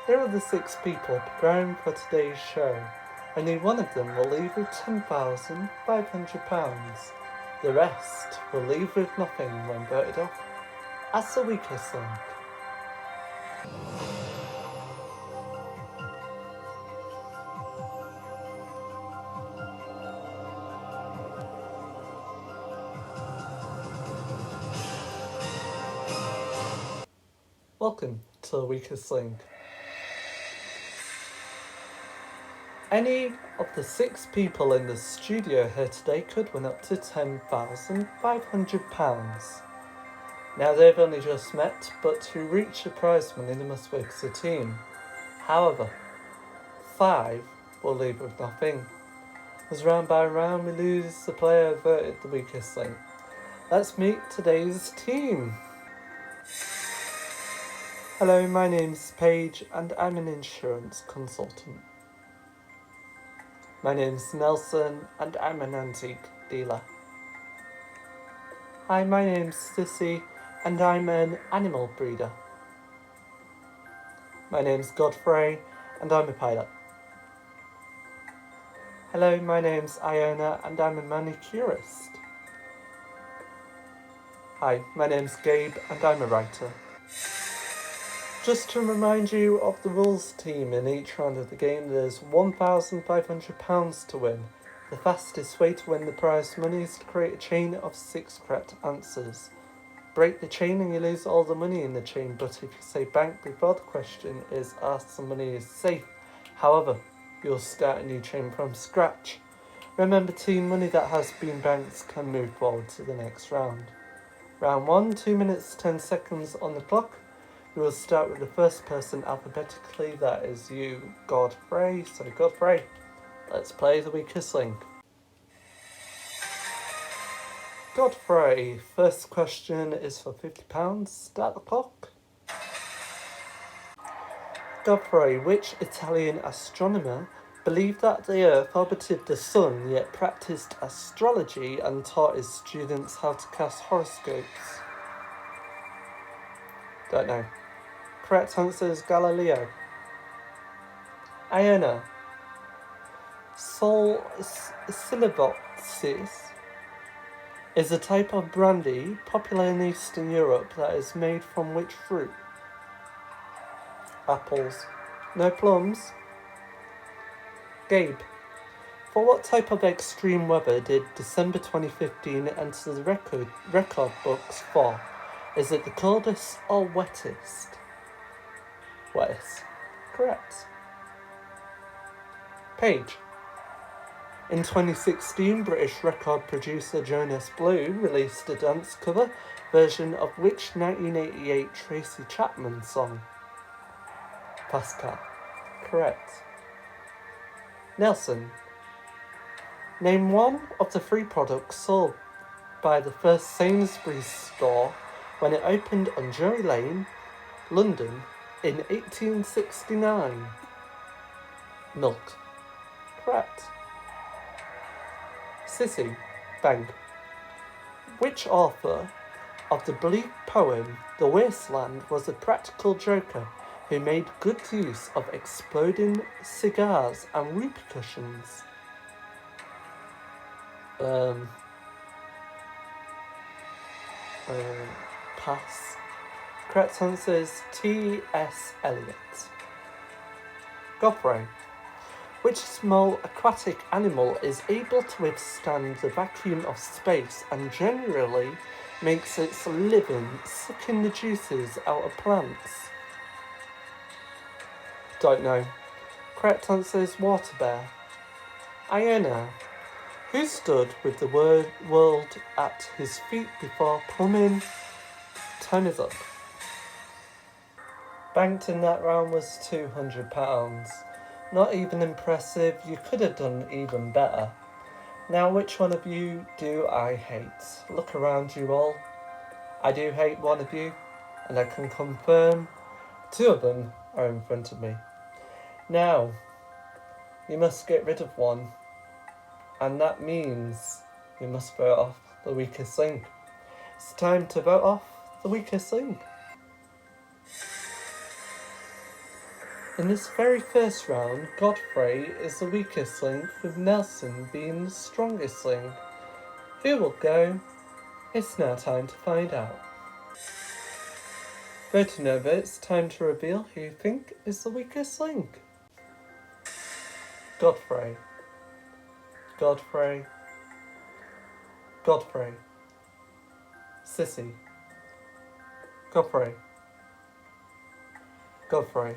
Here are the 6 people preparing for today's show. Only one of them will leave with £10,500. The rest will leave with nothing when voted off as the weakest link. Welcome to the weakest link. Any of the 6 people in the studio here today could win up to £10,500. Now they've only just met, but to reach the prize money they must work as a team. However, 5 will leave with nothing. As round by round we lose the player voted the weakest link. Let's meet today's team. Hello, my name's Paige and I'm an insurance consultant. My name's Nelson and I'm an antique dealer. Hi, my name's Sissy and I'm an animal breeder. My name's Godfrey and I'm a pilot. Hello, my name's Iona and I'm a manicurist. Hi, my name's Gabe and I'm a writer. Just to remind you of the rules, team, in each round of the game there's £1,500 to win. The fastest way to win the prize money is to create a chain of 6 correct answers. Break the chain and you lose all the money in the chain, but if you say bank before the question is asked, the money is safe. However, you'll start a new chain from scratch. Remember, team, money that has been banked can move forward to the next round. Round 1, 2 minutes 10 seconds on the clock. We will start with the first person alphabetically, that is you, Godfrey. So Godfrey, let's play the weakest link. Godfrey, first question is for £50. Start the clock. Godfrey, which Italian astronomer believed that the Earth orbited the Sun, yet practiced astrology and taught his students how to cast horoscopes? Don't know. Correct answer is Galileo. Iona. Sol syllabopsis is a type of brandy popular in Eastern Europe that is made from which fruit? Apples. No plums? Gabe. For what type of extreme weather did December 2015 enter the record books for? Is it the coldest or wettest? Wettest. Correct. Paige. In 2016, British record producer Jonas Blue released a dance cover version of which 1988 Tracy Chapman song? Pascal. Correct. Nelson. Name one of the 3 products sold by the first Sainsbury's store when it opened on Drury Lane, London, in 1869. Milk. Correct. Sissy. Bang. Which author of the bleak poem The Wasteland was a practical joker who made good use of exploding cigars and repercussions? Pass. Correct answer is T.S. Eliot. Godfrey. Which small aquatic animal is able to withstand the vacuum of space and generally makes its living sucking the juices out of plants? Don't know. Correct answer is water bear. Iona. Who stood with the world at his feet before plumbing? Time is up. Banked in that round was £200. Not even impressive, you could have done even better. Now, which one of you do I hate? Look around you all. I do hate one of you, and I can confirm 2 of them are in front of me. Now, you must get rid of one, and that means you must vote off the weakest link. It's time to vote off the weakest link. In this very first round, Godfrey is the weakest link, with Nelson being the strongest link. Who will go? It's now time to find out. Voting over, it's time to reveal who you think is the weakest link. Godfrey. Godfrey. Godfrey. Sissy. Godfrey. Godfrey.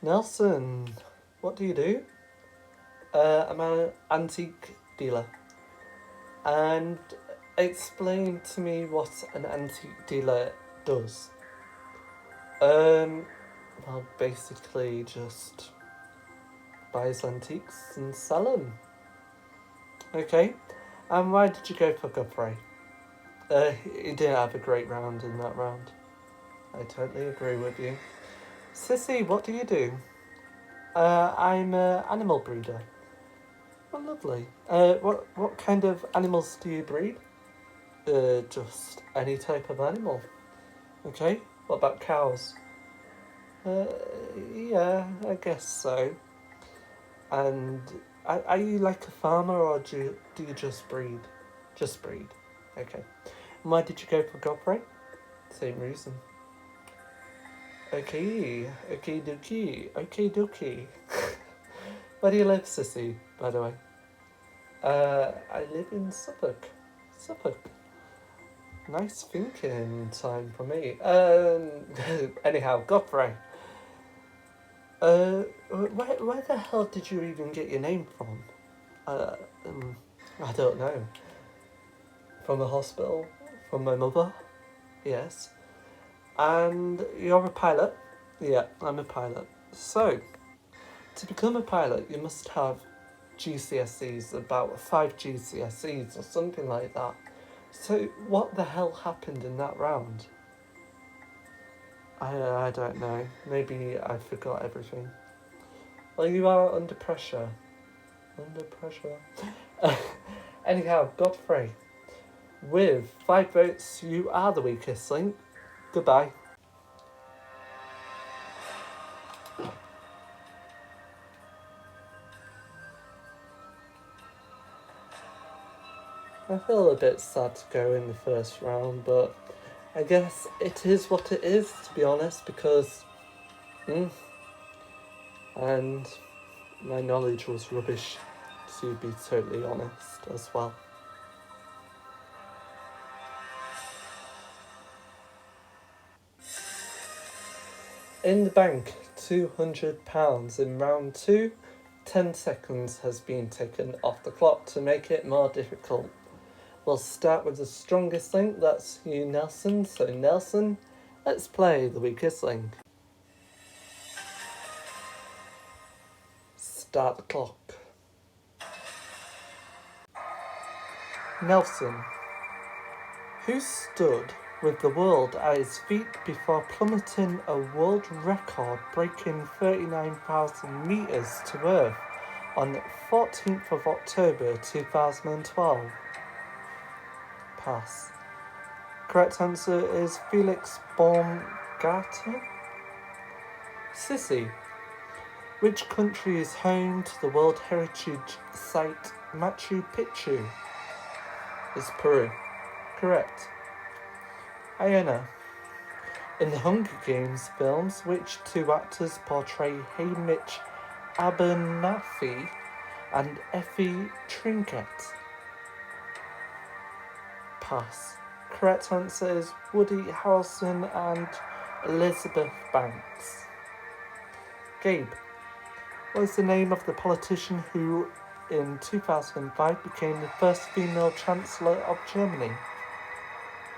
Nelson, what do you do? I'm an antique dealer. And explain to me what an antique dealer does. Well, basically just buys antiques and sell them. Okay, and why did you go for Godfrey? He didn't have a great round in that round. I totally agree with you. Sissy, what do you do? I'm an animal breeder. Oh, lovely. What kind of animals do you breed? Just any type of animal. Okay, what about cows? Yeah, I guess so. And are you like a farmer, or do you just breed? Just breed. Okay. And why did you go for Godfrey? Same reason. Okay dokie. Where do you live, Sissy, by the way? I live in Suffolk. Nice thinking time for me. Anyhow, Godfrey. Where the hell did you even get your name from? I don't know. From the hospital? From my mother? Yes. And you're a pilot? Yeah, I'm a pilot. So, to become a pilot, you must have GCSEs, about 5 GCSEs or something like that. So, what the hell happened in that round? I don't know. Maybe I forgot everything. Well, you are under pressure. Anyhow, Godfrey. With 5 votes, you are the weakest link. Goodbye. I feel a bit sad to go in the first round, but I guess it is what it is, to be honest, because and my knowledge was rubbish, to be totally honest as well. In the bank, £200 in round 2. 10 seconds has been taken off the clock to make it more difficult. We'll start with the strongest link, that's you, Nelson. So Nelson, let's play the weakest link. Start the clock. Nelson, who stood with the world at his feet before plummeting a world record breaking 39,000 metres to Earth on 14th of October 2012? Pass. Correct answer is Felix Baumgartner. Sissy, which country is home to the World Heritage Site Machu Picchu? It's Peru. Correct. Iona, in the Hunger Games films, which 2 actors portray Haymitch Abernathy and Effie Trinket? Pass. Correct answer is Woody Harrelson and Elizabeth Banks. Gabe, what is the name of the politician who in 2005 became the first female Chancellor of Germany?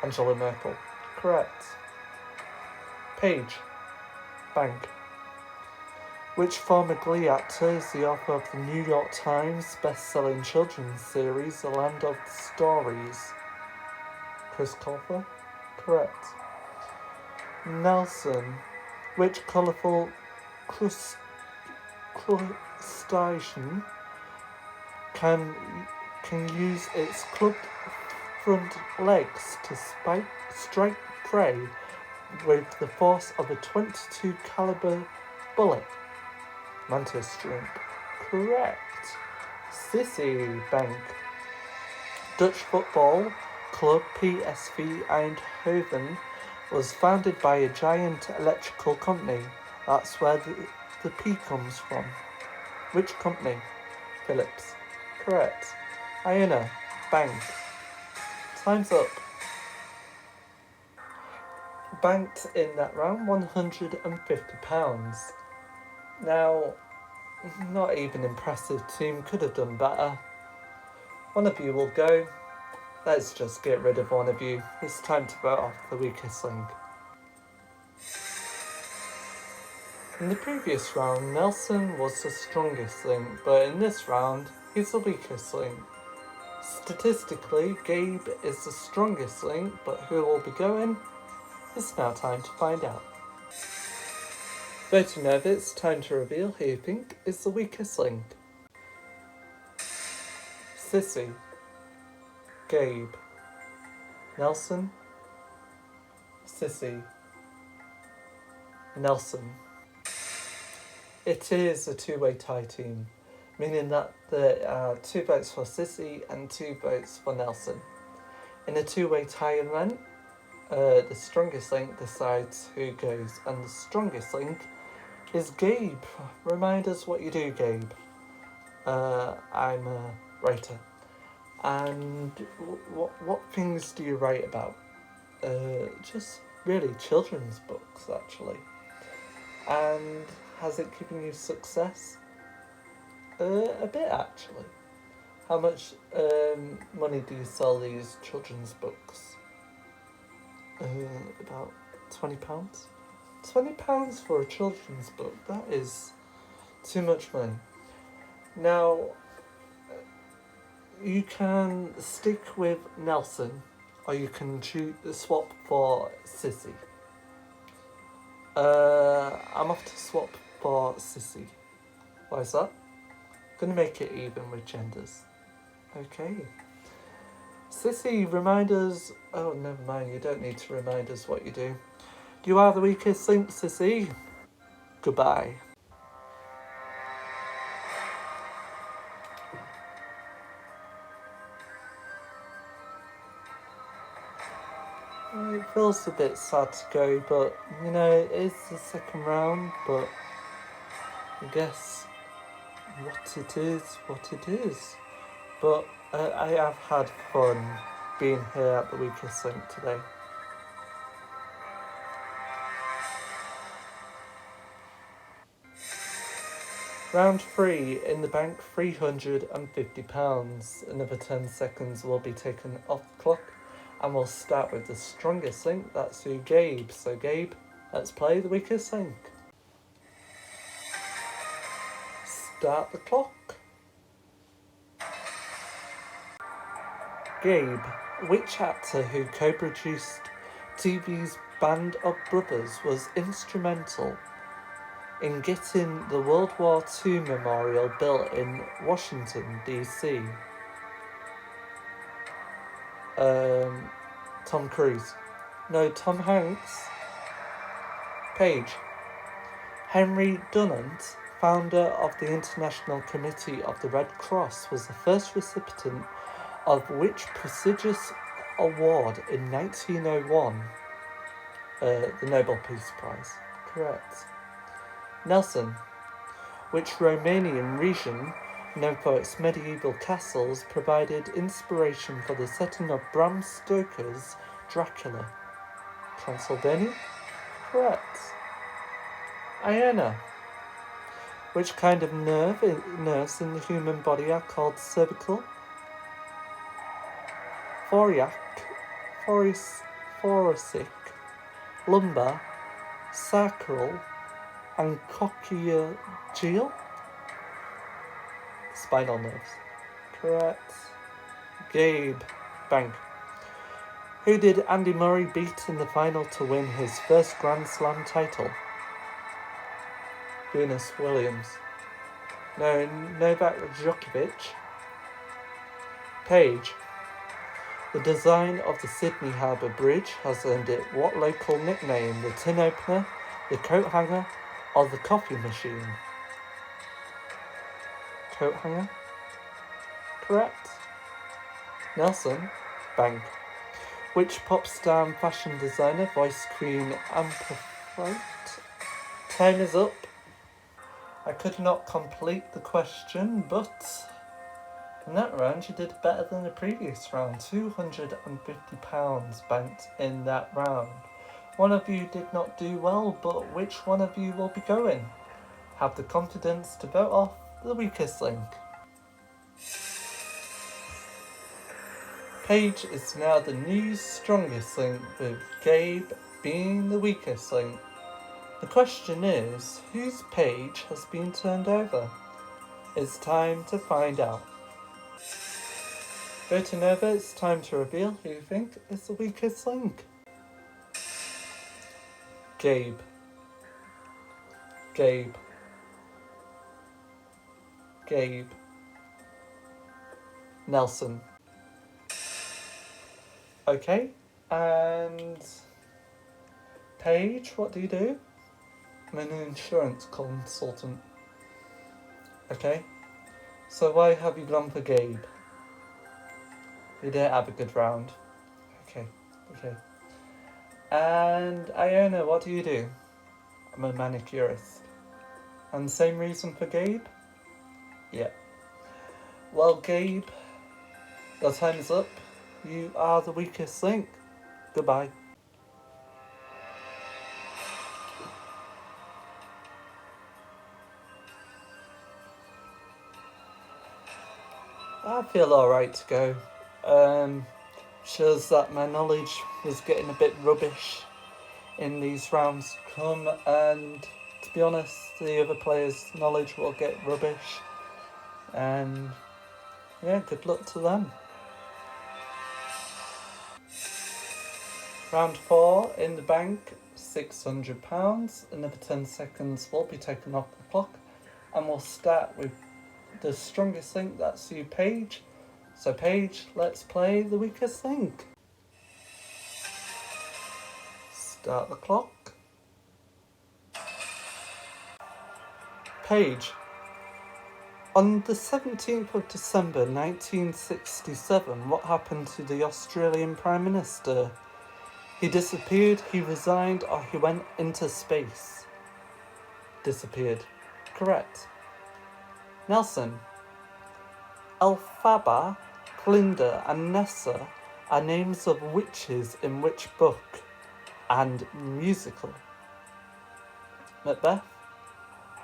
Angela Merkel. Correct. Paige. Bank. Which former Glee actor is the author of the New York Times best-selling children's series, The Land of Stories? Chris Colfer? Correct. Nelson. Which colourful crustacean can use its clubbed front legs to strike prey with the force of a .22 caliber bullet. Mantis shrimp. Correct. Sissy Bank. Dutch football club PSV Eindhoven was founded by a giant electrical company. That's where the P comes from. Which company? Philips. Correct. Iona Bank. Time's up. Banked in that round £150. Now, not even impressive team, could have done better. One of you will go. Let's just get rid of one of you. It's time to vote off the weakest link. In the previous round, Nelson was the strongest link, but in this round, he's the weakest link. Statistically, Gabe is the strongest link, but who will be going? It's now time to find out. Voting over, it's time to reveal who you think is the weakest link. Sissy, Gabe, Nelson, Sissy, Nelson. It is a two-way tie team, meaning that there are 2 votes for Sissy and 2 votes for Nelson. In a two-way tie event, the strongest link decides who goes, and the strongest link is Gabe. Remind us what you do, Gabe. I'm a writer. And what things do you write about? Just really children's books, actually. And has it given you success? A bit, actually. How much money do you sell these children's books? About £20? £20 for a children's book, that is too much money. Now, you can stick with Nelson, or you can swap for Sissy. I'm off to swap for Sissy. Why is that? Gonna make it even with genders. Okay. Sissy, remind us... Oh, never mind, you don't need to remind us what you do. You are the weakest link, Sissy. Goodbye. It feels a bit sad to go, but, you know, it is the second round, but I guess what it is. But I have had fun being here at the weakest link today. Round 3, in the bank, £350. Another 10 seconds will be taken off the clock, and we'll start with the strongest link. That's you, Gabe. So Gabe, let's play the weakest link. Start the clock. Gabe, which actor who co-produced TV's Band of Brothers was instrumental in getting the World War II memorial built in Washington, D.C.? Tom Cruise. No, Tom Hanks. Paige. Henry Dunant, founder of the International Committee of the Red Cross, was the first recipient of which prestigious award in 1901? The Nobel Peace Prize. Correct. Nelson. Which Romanian region, known for its medieval castles, provided inspiration for the setting of Bram Stoker's Dracula? Transylvania? Correct. Iona. Which kind of nerves in the human body are called cervical? Thoracic, lumbar, sacral, and coccygeal? Spinal nerves. Correct. Gabe. Bank. Who did Andy Murray beat in the final to win his first Grand Slam title? Venus Williams. No, Novak Djokovic. Paige. The design of the Sydney Harbour Bridge has earned it what local nickname? The tin opener, the coat hanger, or the coffee machine? Coat hanger? Correct. Nelson? Bank. Which pop star and fashion designer voiced Queen Amplified? Time is up. I could not complete the question, but in that round you did better than the previous round. £250 banked in that round. One of you did not do well, but which one of you will be going? Have the confidence to vote off the weakest link. Paige is now the new strongest link, with Gabe being the weakest link. The question is, whose page has been turned over? It's time to find out. Voting over, it's time to reveal who you think is the weakest link. Gabe. Gabe. Gabe. Nelson. Okay, and Paige, what do you do? I'm an insurance consultant. Okay, so why have you gone for Gabe? You didn't have a good round. Okay. And Iona, what do you do? I'm a manicurist. And same reason for Gabe? Yeah. Well, Gabe, your time is up. You are the weakest link. Goodbye. I feel alright to go. Shows that my knowledge was getting a bit rubbish in these rounds to come, and to be honest, the other players' knowledge will get rubbish. And yeah, good luck to them. Round 4 in the bank, £600. Another 10 seconds will be taken off the clock, and we'll start with the strongest link. That's you, Paige. So Paige, let's play the weakest link. Start the clock. Paige. On the 17th of December 1967, what happened to the Australian Prime Minister? He disappeared, he resigned, or he went into space? Disappeared. Correct. Nelson. Elphaba, Glinda, and Nessa are names of witches in which book and musical? Macbeth?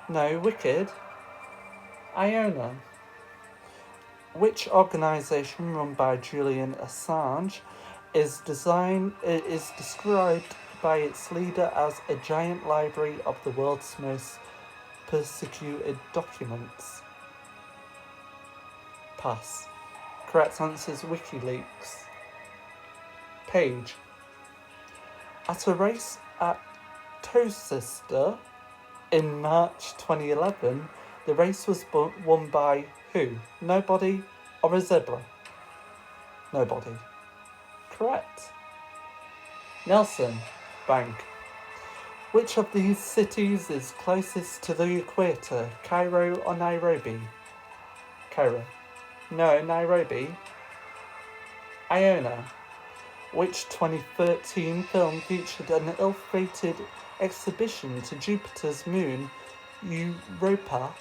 No. Wicked? Iona. Which organisation run by Julian Assange is described by its leader as a giant library of the world's most persecuted documents? Pass. Correct answer is WikiLeaks. Paige. At a race at Towcester in March 2011, the race was won by who? Nobody or a zebra? Nobody. Correct. Nelson. Bank. Which of these cities is closest to the equator? Cairo or Nairobi? Cairo. No, Nairobi. Iona. Which 2013 film featured an ill-fated exhibition to Jupiter's moon, Europa,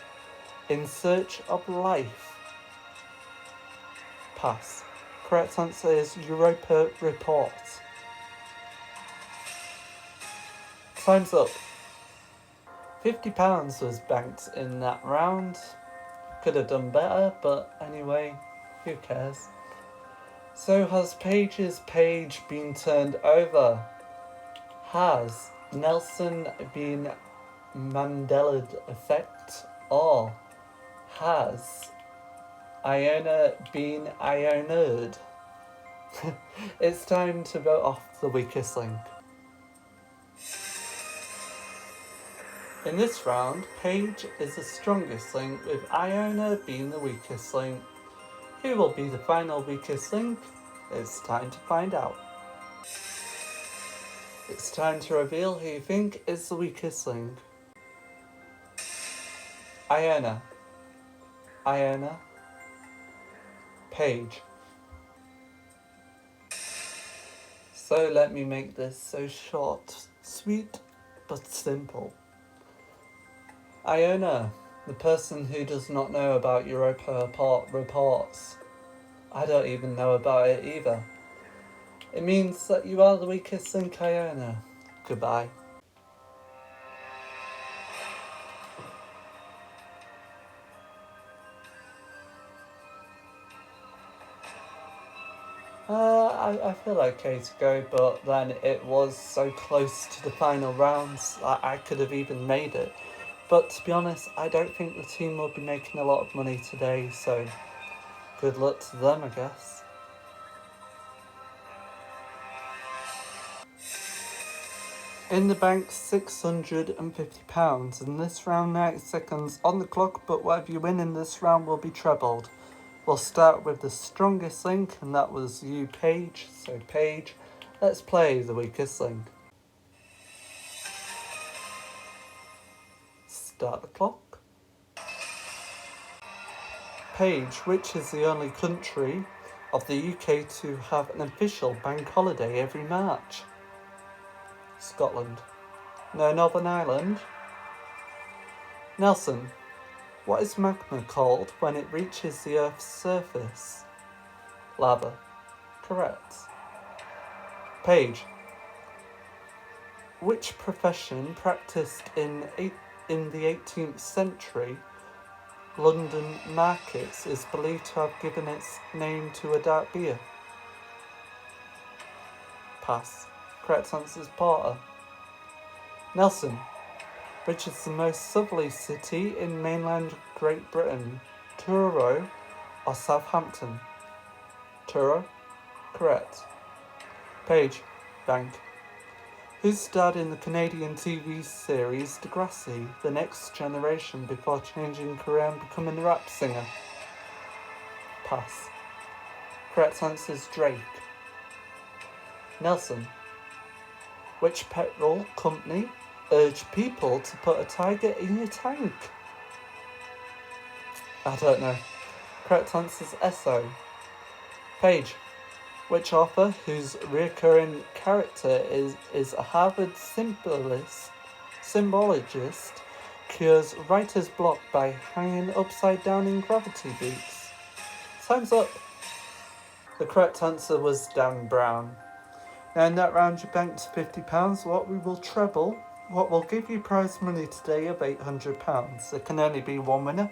in search of life? Pass. Correct answer is Europa Report. Time's up. £50 was banked in that round. Could have done better, but anyway, who cares? So has Paige's page been turned over? Has Nelson been Mandela effect, or has Iona been Iona'd? It's time to vote off the weakest link. In this round, Paige is the strongest link, with Iona being the weakest link. Who will be the final weakest link? It's time to find out. It's time to reveal who you think is the weakest link. Iona. Iona. Paige. So let me make this so short, sweet, but simple. Iona, the person who does not know about Europa reports. I don't even know about it either. It means that you are the weakest link, Iona. Goodbye. I feel okay to go, but then it was so close to the final rounds that I could have even made it. But to be honest, I don't think the team will be making a lot of money today, so good luck to them, I guess. In the bank, £650. In this round, 90 seconds on the clock, but whatever you win in this round will be trebled. We'll start with the strongest link, and that was you, Paige. So, Paige, let's play the weakest link. Start the clock. Paige, which is the only country of the UK to have an official bank holiday every March? Scotland. No, Northern Ireland. Nelson, what is magma called when it reaches the Earth's surface? Lava. Correct. Paige, which profession practiced in the 18th century London markets is believed to have given its name to a dark beer? Pass. Correct answer is porter. Nelson, which is the most southerly city in mainland Great Britain? Truro or Southampton? Truro. Correct. Paige, bank. Who starred in the Canadian TV series Degrassi, The Next Generation, before changing career and becoming a rap singer? Pass. Correct answer is Drake. Nelson, which petrol company urged people to put a tiger in your tank? I don't know. Correct answer is Esso. Paige, which author whose recurring character is a Harvard symbologist cures writer's block by hanging upside down in gravity boots? Time's up. The correct answer was Dan Brown. Now in that round you banked £50, what we will treble, what will give you prize money today of £800. There can only be one winner.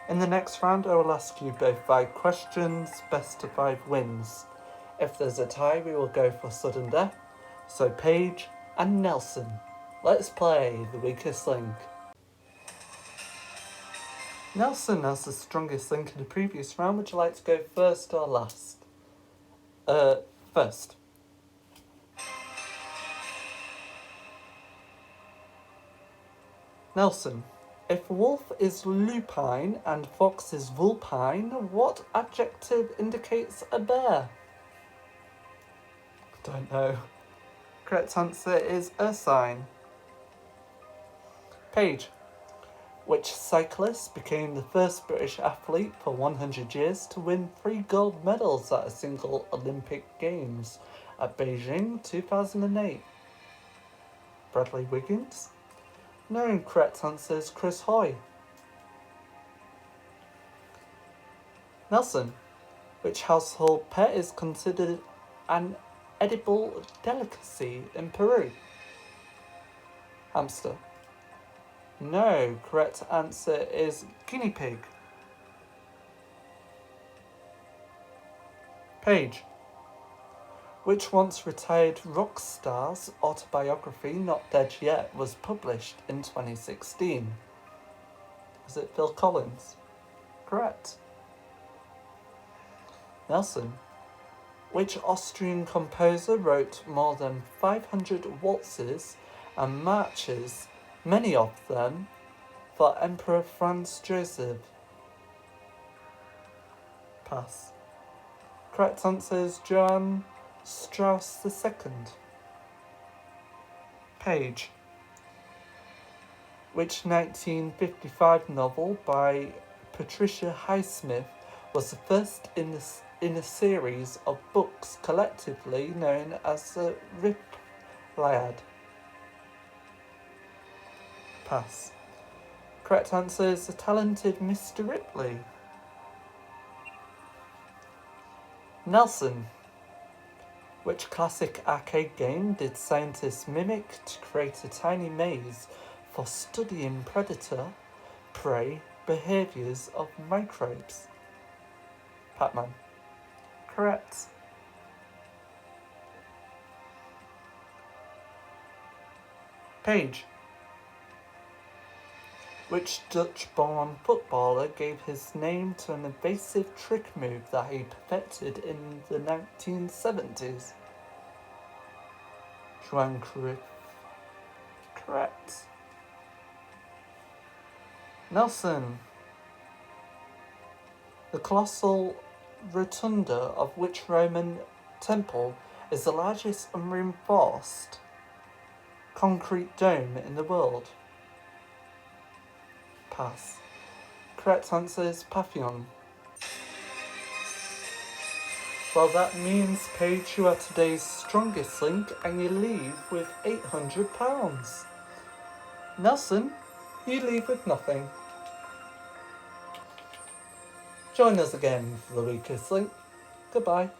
In the next round I will ask you both 5 questions, best of 5 wins. If there's a tie, we will go for sudden death. So Paige and Nelson, let's play the weakest link. Nelson has the strongest link in the previous round. Would you like to go first or last? First. Nelson, if wolf is lupine and fox is vulpine, what adjective indicates a bear? Don't know. Correct answer is ursine. Paige, which cyclist became the first British athlete for 100 years to win 3 gold medals at a single Olympic Games at Beijing 2008? Bradley Wiggins? No, correct answer is Chris Hoy. Nelson, which household pet is considered an edible delicacy in Peru? Hamster. No, correct answer is guinea pig. Paige, which once retired rock star's autobiography, Not Dead Yet, was published in 2016? Was it Phil Collins? Correct. Nelson, which Austrian composer wrote more than 500 waltzes and marches, many of them for Emperor Franz Joseph? Pass. Correct answer is Johann Strauss II. Page. Which 1955 novel by Patricia Highsmith was the first in a series of books collectively known as the Ripliad? Pass. Correct answer is The Talented Mr. Ripley. Nelson. Which classic arcade game did scientists mimic to create a tiny maze for studying predator, prey, behaviours of microbes? Pac-Man. Correct. Page. Which Dutch-born footballer gave his name to an evasive trick move that he perfected in the 1970s? Johan Cruyff. Correct. Nelson. The colossal rotunda of which Roman temple is the largest unreinforced concrete dome in the world? Pass. Correct answer is Papillon. Well, that means, Paige, you are today's strongest link and you leave with £800. Nelson, you leave with nothing. Join us again for the weakest link. Goodbye.